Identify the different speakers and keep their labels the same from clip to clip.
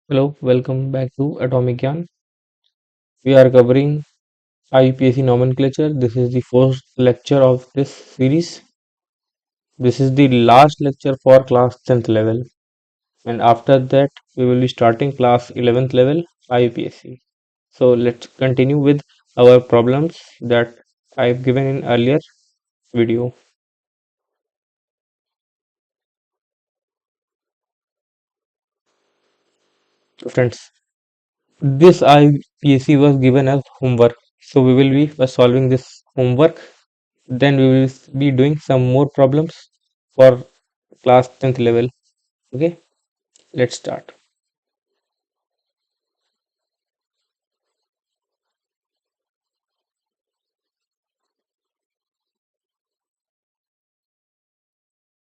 Speaker 1: Hello, welcome back to Atomic Gyan. We are covering IUPAC nomenclature. This is the first lecture of this series. This is the last lecture for class 10th level, and after that, we will be starting class 11th level IUPAC. So, let's continue with our problems that I've given in earlier video. So friends, this IUPAC was given as homework. So, we will be first solving this homework. Then we will be doing some more problems for class 10th level. Okay, let's start.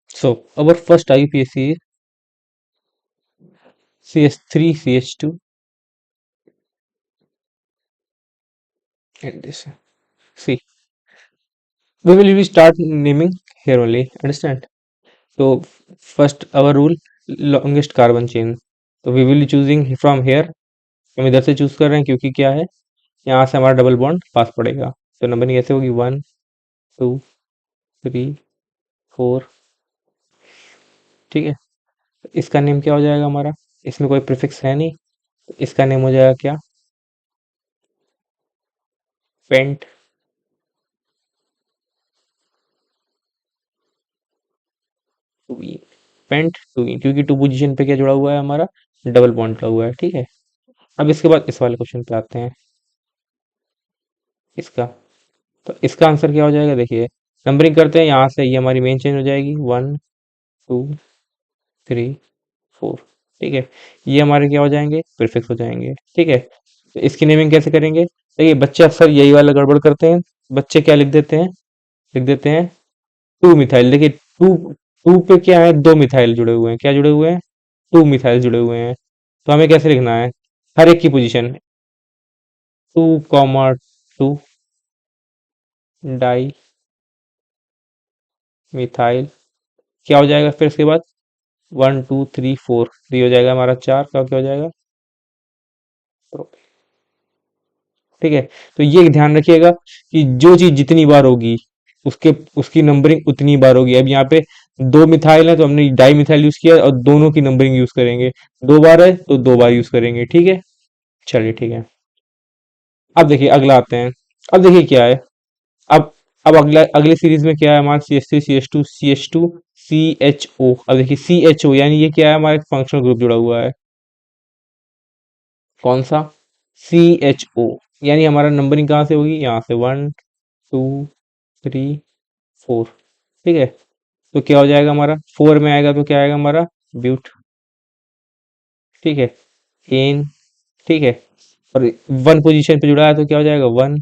Speaker 1: So our first IUPAC is CS3 CH2 and this. See, we will be start naming here only, understand? So first our rule, longest carbon chain. तो we will be choosing from here. हम इधर से choose कर रहे हैं क्योंकि क्या है, यहाँ से हमारा डबल बॉन्ड पास पड़ेगा. तो नंबरिंग ऐसे होगी 1 2 3 4. ठीक है, इसका नेम क्या हो जाएगा हमारा, इसमें कोई प्रीफिक्स है नहीं, इसका नेम हो जाएगा क्या, पेंट. टू पेंट टू, क्योंकि टू पोजीशन पे क्या जुड़ा हुआ है हमारा, डबल बॉन्ड जुड़ा हुआ है. ठीक है, अब इसके बाद इस वाले क्वेश्चन पे आते हैं. इसका, तो इसका आंसर क्या हो जाएगा, देखिए नंबरिंग करते हैं यहाँ से, ये हमारी मेन चेंज हो जाएगी 1 2 3 4. ठीक है, ये हमारे क्या हो जाएंगे, प्रीफिक्स हो जाएंगे. ठीक है, तो इसकी नेमिंग कैसे करेंगे, देखिए बच्चे अक्सर यही वाला गड़बड़ करते हैं. बच्चे क्या लिख देते हैं, लिख देते हैं टू मिथाइल. देखिए टू, टू पे क्या है, दो मिथाइल जुड़े हुए हैं. क्या जुड़े हुए हैं, टू मिथाइल जुड़े हुए हैं. तो हमें कैसे लिखना है, हर एक की पोजीशन, 2 डाई मिथाइल. क्या हो जाएगा फिर इसके बाद, 1 2 3 4, 3 हो जाएगा हमारा, 4 का क्या हो जाएगा. ठीक है, तो ये ध्यान रखिएगा कि जो चीज जितनी बार होगी, उसके उसकी नंबरिंग उतनी बार होगी. अब यहाँ पे दो मिथाइल है तो हमने डाई मिथाइल यूज किया और दोनों की नंबरिंग यूज करेंगे. दो बार है तो दो बार यूज करेंगे. ठीक है, चलिए ठीक है. अब देखिए अगला आते हैं. अब देखिए क्या है, अब अब अगला अगले सीरीज में क्या है हमारा, CH3 CH2 CH2 CHO. अब देखिए CHO यानी ये क्या है, हमारा एक फंक्शनल ग्रुप जुड़ा हुआ है. कौन सा, CHO. यानी हमारा नंबरिंग कहाँ से होगी, यहाँ से 1 2 3 4. ठीक है, तो क्या हो जाएगा हमारा, 4 में आएगा तो क्या आएगा हमारा, ब्यूट. ठीक है, एन. ठीक है, और वन पोजीशन पे जुड़ा है तो क्या हो जाएगा, 1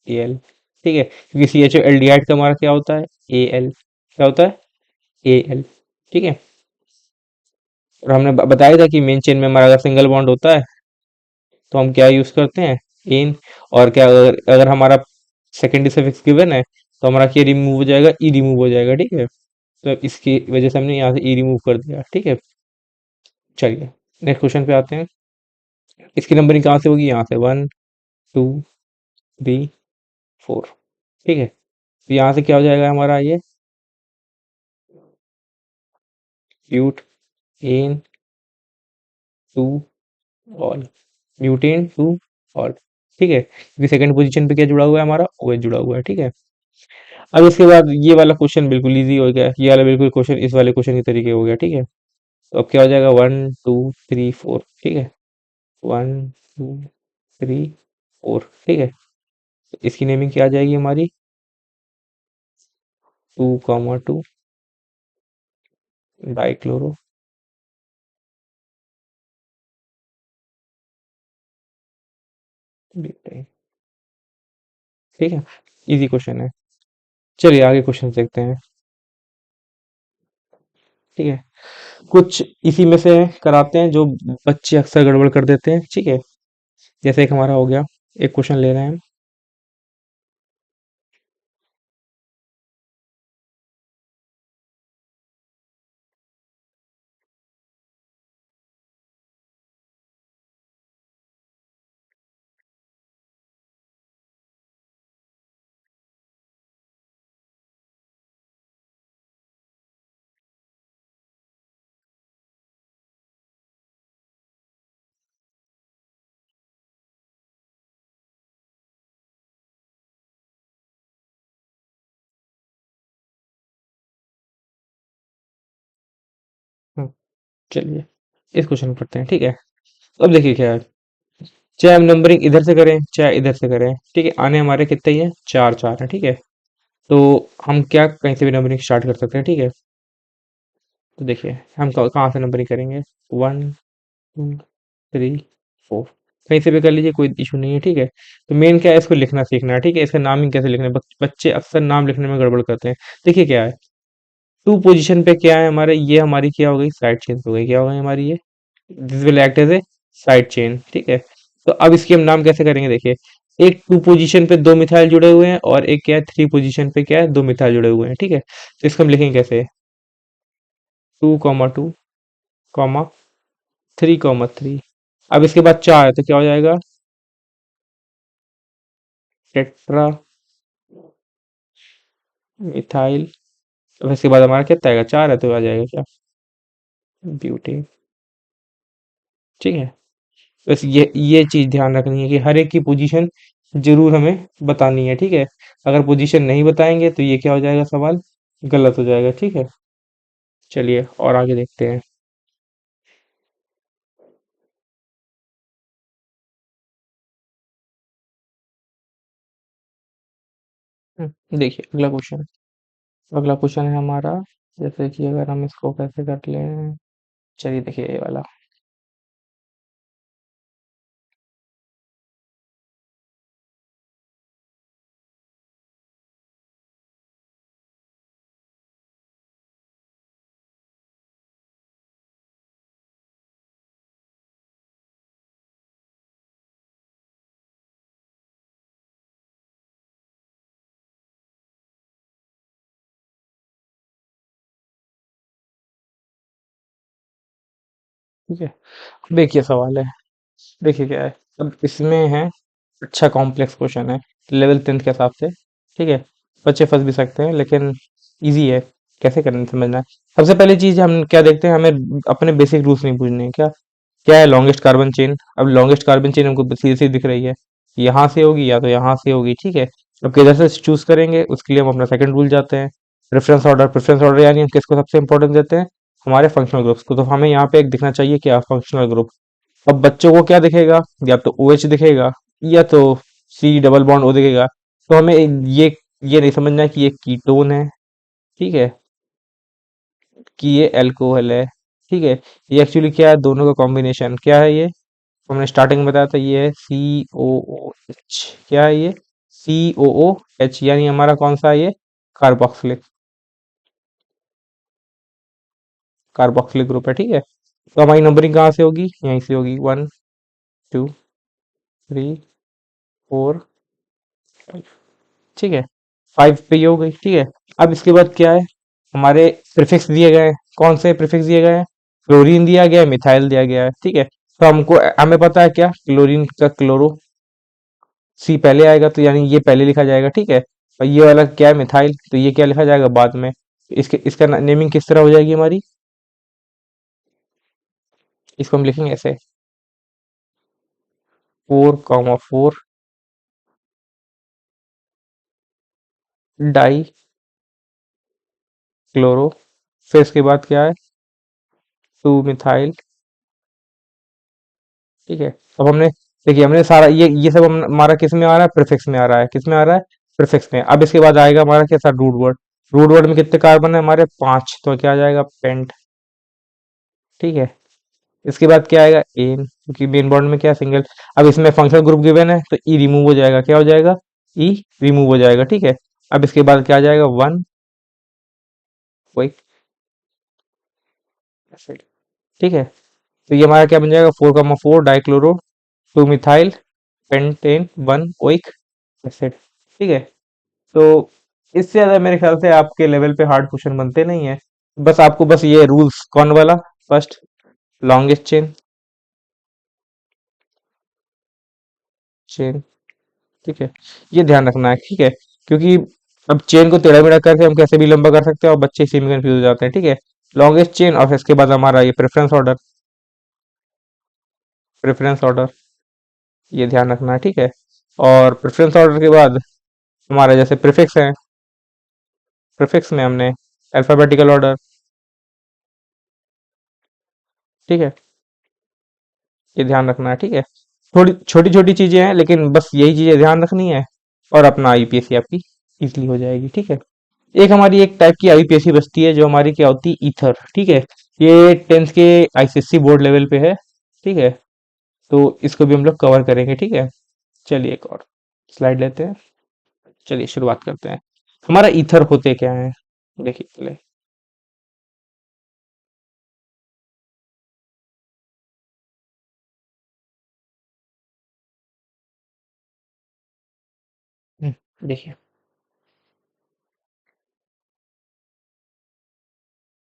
Speaker 1: AL. ठीक है, क्योंकि CHO एल्डिहाइड का हमारा क्या होता है, AL. क्या होता है, AL. ठीक है, और हमने बताया था कि मेन चेन में हमारा अगर सिंगल बॉन्ड होता है तो हम क्या यूज करते हैं, एन. और क्या, अगर हमारा सेकेंडरी सफिक्स गिवन है तो हमारा क्या रिमूव हो जाएगा, ई रिमूव हो जाएगा. ठीक है, तो इसकी वजह से हमने यहाँ से ई रिमूव कर दिया. ठीक है, चलिए नेक्स्ट क्वेश्चन पे आते हैं. इसकी नंबरिंग कहाँ से होगी, यहाँ से 1 2 3 4. ठीक है, तो यहाँ से क्या हो जाएगा हमारा, ये butan two ol, butan two ol. ठीक है, क्योंकि सेकंड पोजीशन पे क्या जुड़ा हुआ है हमारा, ओ OH जुड़ा हुआ है. ठीक है, अब इसके बाद ये वाला क्वेश्चन बिल्कुल इजी हो गया, ये वाला बिल्कुल क्वेश्चन इस वाले क्वेश्चन के तरीके हो गया. ठीक है, तो अब क्या हो जाएगा, 1 2 3 4. ठीक है, 1 2 3 4. ठीक है, तो इसकी नेमिंग क्या आ जाएगी हमारी, 2 2 डाइक्लोरो. ठीक है, इजी क्वेश्चन है. चलिए आगे क्वेश्चन देखते हैं. ठीक है, कुछ इसी में से कराते हैं जो बच्चे अक्सर गड़बड़ कर देते हैं. ठीक है, जैसे एक हमारा हो गया, एक क्वेश्चन ले रहे हैं. चलिए इस क्वेश्चन पढ़ते हैं, ठीक है। अब देखिए क्या है, चाहे हम नंबरिंग इधर से करें चाहे इधर से करें, ठीक है, आने हमारे कितने ही है, चार चार है, ठीक है। तो हम क्या कहीं से भी नंबरिंग स्टार्ट कर सकते हैं, ठीक है। तो देखिए हम कहाँ से नंबरिंग करेंगे, 1 2 3 4, कहीं से भी कर लीजिए, कोई इशू नहीं है, ठीक है। तो मेन क्या है, इसको लिखना सीखना है, ठीक है। इसका नाम ही कैसे लिखना है, बच्चे अक्सर नाम लिखने में गड़बड़ करते हैं। देखिए क्या है, टू पोजीशन पे क्या है हमारे, ये हमारी क्या हो गई, साइड चेन हो गई, क्या हो गई हमारी ये, this will act as a side chain, ठीक है। तो अब इसकी हम नाम कैसे करेंगे, देखिए, एक टू पोजीशन पे दो मिथाइल जुड़े हुए हैं और एक क्या है, थ्री पोजीशन पे क्या है, दो मिथाइल जुड़े हुए हैं, ठीक है। तो इसको हम लिखेंगे कैसे, 2 2 3 3। अब इसके बाद चार है तो क्या हो जाएगा, टेट्रा मिथाइल। अब इसके बाद हमारा कितना आएगा, चार है तो आ जाएगा क्या, ब्यूटेन, ठीक है। बस ये चीज ध्यान रखनी है कि हर एक की पोजीशन जरूर हमें बतानी है, ठीक है। अगर पोजीशन नहीं बताएंगे तो ये क्या हो जाएगा, सवाल गलत हो जाएगा, ठीक है। चलिए और आगे देखते हैं। देखिए अगला क्वेश्चन है हमारा, जैसे कि अगर हम इसको कैसे कर लें, चलिए देखिए ये वाला। ठीक है, देखिए सवाल है, देखिए क्या है। अब इसमें है, अच्छा कॉम्प्लेक्स क्वेश्चन है, लेवल 10th के हिसाब से, ठीक है। बच्चे फंस भी सकते हैं लेकिन इजी है, कैसे करना है समझना है। सबसे पहली चीज हम क्या देखते हैं, हमें अपने बेसिक रूल्स नहीं पूछने हैं, क्या क्या है, लॉन्गेस्ट कार्बन चेन। अब लॉन्गेस्ट कार्बन चेन हमको सीधी सीधी दिख रही है, यहाँ से होगी या तो यहाँ से होगी, ठीक है। अब किधर से चूज करेंगे उसके लिए हम अपना सेकंड रूल जाते हैं, प्रेफरेंस ऑर्डर यानी हम किसको सबसे इंपॉर्टेंस देते हैं, हमारे फंक्शनल ग्रुप्स को। तो हमें यहाँ पे एक दिखना चाहिए क्या, फंक्शनल ग्रुप। अब बच्चों को क्या दिखेगा, या तो ओ एच दिखेगा या तो सी डबल बॉन्ड ओ दिखेगा। तो हमें ये नहीं समझना है कि ये कीटोन है, ठीक है, कि ये एल्कोहल है, ठीक है। ये एक्चुअली क्या है, दोनों का कॉम्बिनेशन क्या है, ये हमने स्टार्टिंग में बताया था, ये है सी ओ ओ एच, क्या है ये, सी ओ ओ एच, यानी हमारा कौन सा है ये, कार्बोक्सिलिक कार्बोक्सिलिक ग्रुप है, ठीक है। तो हमारी नंबरिंग कहाँ से होगी, यहीं से होगी, 1 2 3 4, ठीक है। 5 पे ये हो गई, ठीक है। अब इसके बाद क्या है, हमारे प्रीफिक्स दिए गए हैं, कौन से प्रीफिक्स दिए गए हैं, क्लोरीन दिया गया है, मिथाइल दिया गया है, ठीक है। तो हमको हमें पता है क्या, क्लोरीन का क्लोरो, सी पहले आएगा तो यानी ये पहले लिखा जाएगा, ठीक है। और ये वाला क्या है, मिथाइल, तो ये क्या लिखा जाएगा बाद में। इसका नेमिंग किस तरह हो जाएगी हमारी, इसको हम लिखेंगे ऐसे, 4 4 डाई क्लोरो, फिर इसके बाद क्या है, 2 मिथाइल, ठीक है। अब हमने, देखिए हमने सारा ये सब हमारा किस में आ रहा है, प्रीफिक्स में आ रहा है, किस में आ रहा है, प्रीफिक्स में। अब इसके बाद आएगा हमारा कैसा, रूट वर्ड में कितने कार्बन है हमारे, 5, तो क्या आ जाएगा, पेंट, ठीक है। इसके बाद क्या आएगा, एन, क्योंकि मेन बॉन्ड में क्या है, सिंगल। अब इसमें फंक्शनल ग्रुप गिवन है तो ई रिमूव हो जाएगा, क्या हो जाएगा, ई रिमूव हो जाएगा, ठीक है। अब इसके बाद क्या आ जाएगा, वन, वही एसिड, ठीक है। तो ये हमारा क्या बन जाएगा, 4 4 dichloro 2 methyl pentane 1 oic acid, ठीक है। तो इससे ज्यादा मेरे ख्याल से आपके लेवल पे हार्ड क्वेश्चन बनते नहीं है। बस आपको बस ये रूल्स, कौन वाला, फर्स्ट लॉन्गेस्ट चेन, चेन, ठीक है, ये ध्यान रखना है, ठीक है। क्योंकि अब चेन को टेढ़ा मेढ़ा करके हम कैसे भी लंबा कर सकते हैं और बच्चे इसी में कंफ्यूज हो जाते हैं, ठीक है। लॉन्गेस्ट चेन और फिर इसके बाद हमारा ये प्रेफरेंस ऑर्डर, ये ध्यान रखना है, ठीक है। और प्रेफरेंस ऑर्डर के बाद हमारा जैसे प्रीफिक्स है, प्रीफिक्स में हमने अल्फाबेटिकल ऑर्डर, ठीक है, ये ध्यान रखना है। ठीक है, थोड़ी छोटी छोटी चीजें हैं लेकिन बस यही चीजें ध्यान रखनी है और अपना आईपीएससी आपकी इजली हो जाएगी। ठीक है, एक हमारी एक टाइप की आईपीएससी बचती है जो हमारी क्या होती है, ईथर। ठीक है, ये 10th के आईसीएससी बोर्ड लेवल पे है। ठीक है, तो इसको भी हम लोग कवर करेंगे। ठीक है, चलिए एक और स्लाइड लेते हैं। चलिए शुरुआत करते हैं। हमारा ईथर होते क्या है, देखिए पहले। देखिए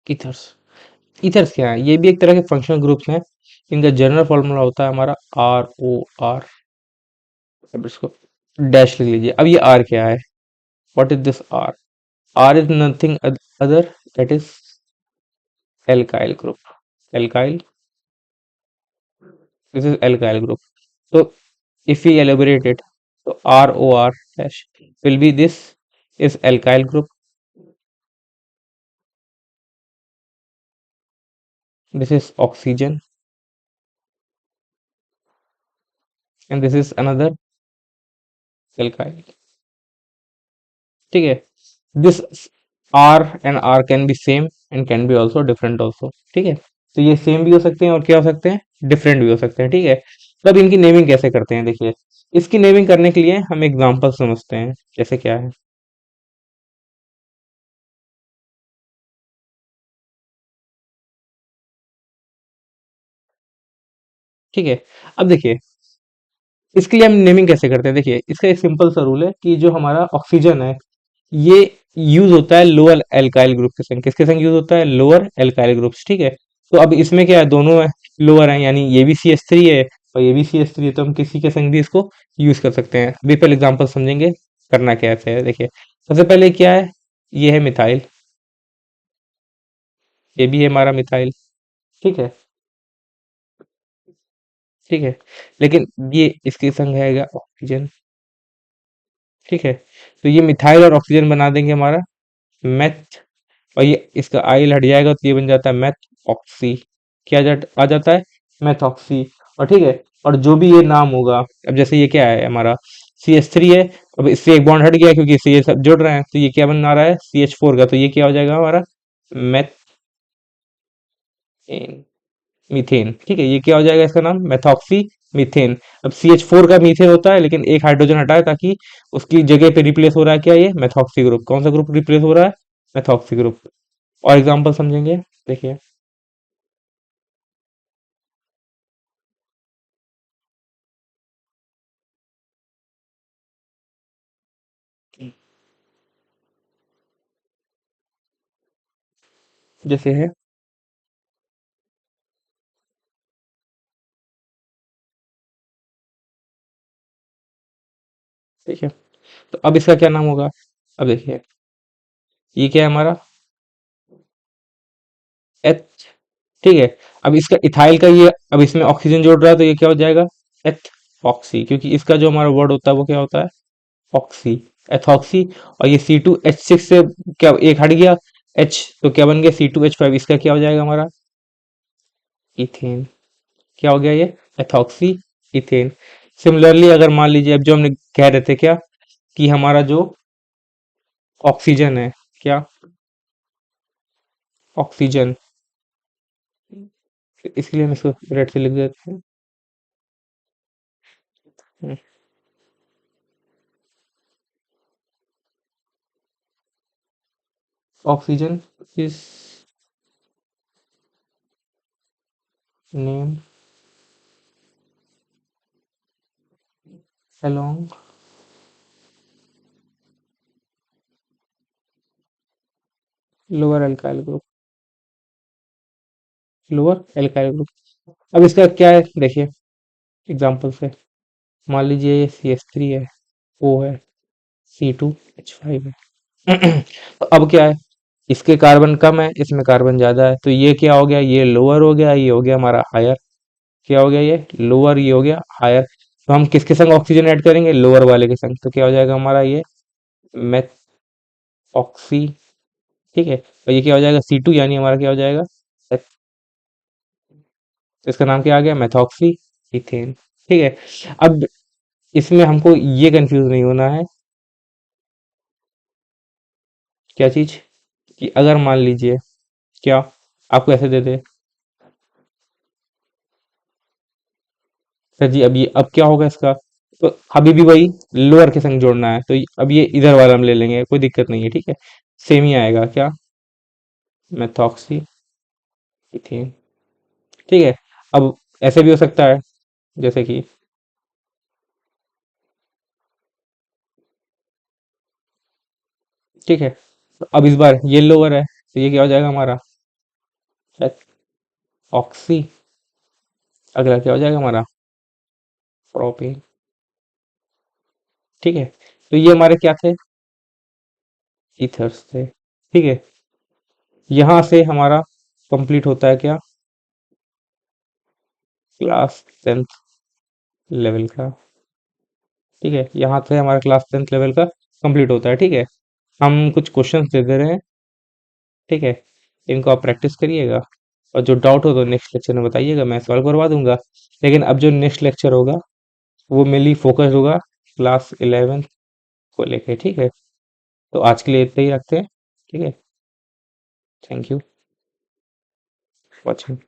Speaker 1: ईथर्स, ईथर्स क्या है, ये भी एक तरह के फंक्शनल ग्रुप्स हैं। इनका जनरल फॉर्मूला होता है हमारा ROR। अब इसको डैश लिख लीजिए। अब ये आर क्या है, what is this R? R is nothing other, that is alkyl group. Alkyl, this is alkyl group. तो if we elaborate it, so ROR dash will be this is alkyl group, this is oxygen, and this is another alkyl। ठीक है, this R and R can be same and can be also different also। ठीक है, तो ये same भी हो सकते हैं और क्या हो सकते हैं, डिफरेंट भी हो सकते हैं। ठीक है, तब इनकी नेमिंग कैसे करते हैं, देखिए इसकी नेमिंग करने के लिए हम एग्जांपल समझते हैं। जैसे क्या है, ठीक है, अब देखिए इसके लिए हम नेमिंग कैसे करते हैं। देखिए इसका एक सिंपल सा रूल है कि जो हमारा ऑक्सीजन है ये यूज होता है लोअर एल्काइल ग्रुप के संग। किसके संग यूज होता है, लोअर एल्काइल ग्रुप्स। ठीक है, तो अब इसमें क्या है, दोनों है लोअर है, यानी ये भी CH3 है और ये भी CH3 है, तो हम किसी के संग भी इसको यूज कर सकते हैं। अभी पहले एग्जांपल समझेंगे करना कैसे है। देखिए सबसे पहले क्या है, ये है मिथाइल, ये भी है हमारा मिथाइल। ठीक है, ठीक है, लेकिन ये इसके संग है ऑक्सीजन। ठीक है, तो ये मिथाइल और ऑक्सीजन बना देंगे हमारा मेथ, और ये इसका आइल हट जाएगा तो ये बन जाता है मेथ ऑक्सी। क्या आ जाता है, मेथॉक्सी। और ठीक है, और जो भी ये नाम होगा, अब जैसे ये क्या है हमारा CH3 है, अब इससे एक बॉन्ड हट गया क्योंकि इससे ये सब जुड़ रहे हैं, तो ये क्या बन रहा है CH4 का, तो ये क्या हो जाएगा हमारा मेथेन, मीथेन। ठीक है, ये क्या हो जाएगा इसका नाम, मेथॉक्सी मीथेन। अब CH4 का मीथेन होता है लेकिन एक हाइड्रोजन हटाए ताकि उसकी जगह पे रिप्लेस हो रहा है क्या, ये मेथॉक्सी ग्रुप। कौन सा ग्रुप रिप्लेस हो रहा है, मेथॉक्सी ग्रुप। और एग्जांपल समझेंगे, देखिए जैसे है, ठीक है, तो अब इसका क्या नाम होगा। अब देखिए ये क्या है हमारा एच। ठीक है, अब इसका इथाइल का ये, अब इसमें ऑक्सीजन जोड़ रहा है तो ये क्या हो जाएगा एथ ऑक्सी, क्योंकि इसका जो हमारा वर्ड होता है वो क्या होता है ऑक्सी, एथॉक्सी। और ये C2H6 से क्या एक हट गया H, तो क्या बन गया C2H5, इसका क्या हो जाएगा हमारा इथेन। क्या हो गया ये एथॉक्सी इथेन। सिमिलरली अगर मान लीजिए अब जो हमने कह रहे थे क्या, कि हमारा जो ऑक्सीजन है, क्या ऑक्सीजन, इसके लिए हम इसको रेड से लिख देते हैं। Oxygen is name along lower alkyl group, lower alkyl group. अब इसका क्या है देखिए एग्जांपल से, मान लीजिए ये CH3 है, O है, C2H5 है। तो अब क्या है, इसके कार्बन कम है, इसमें कार्बन ज्यादा है, तो ये क्या हो गया, ये लोअर हो गया, ये हो गया हमारा हायर। क्या हो गया, ये लोअर, ये हो गया हायर। तो हम किसके संग ऑक्सीजन ऐड करेंगे, लोअर वाले के संग, तो क्या हो जाएगा हमारा ये मेथ ऑक्सी। ठीक है, और ये क्या हो जाएगा C2, यानी हमारा क्या हो जाएगा तो इसका नाम क्या आ गया? Methoxy ethane. ठीक है। अब इसमें हमको ये कंफ्यूज नहीं होना है, क्या चीज, कि अगर मान लीजिए क्या आपको ऐसे दे दे, सर जी अब ये अब क्या होगा इसका, तो अभी भी वही लोअर के संग जोड़ना है, तो अब ये इधर वाला हम ले लेंगे, कोई दिक्कत नहीं है, ठीक है। सेम ही आएगा क्या? Methoxy ethane. ठीक है। अब ऐसे भी हो सकता है, जैसे कि ठीक है, तो अब इस बार ये लोअर है, तो ये क्या हो जाएगा हमारा? ऑक्सी। अगला क्या हो जाएगा हमारा? प्रोपेन। ठीक है। तो ये हमारे क्या थे? ईथर्स थे। ठीक है। यहां से हमारा कंप्लीट होता है क्या? क्लास 10th लेवल का। ठीक है, यहाँ से हमारा क्लास 10th लेवल का कंप्लीट होता है। ठीक है। हम कुछ क्वेश्चंस दे दे रहे हैं, ठीक है, इनको आप प्रैक्टिस करिएगा, और जो डाउट हो तो नेक्स्ट लेक्चर में बताइएगा, मैं सॉल्व करवा दूंगा। लेकिन अब जो नेक्स्ट लेक्चर होगा वो मेनली फोकस होगा क्लास 11 को लेके। ठीक है। तो आज के लिए इतना ही रखते हैं। ठीक है। Thank you watching.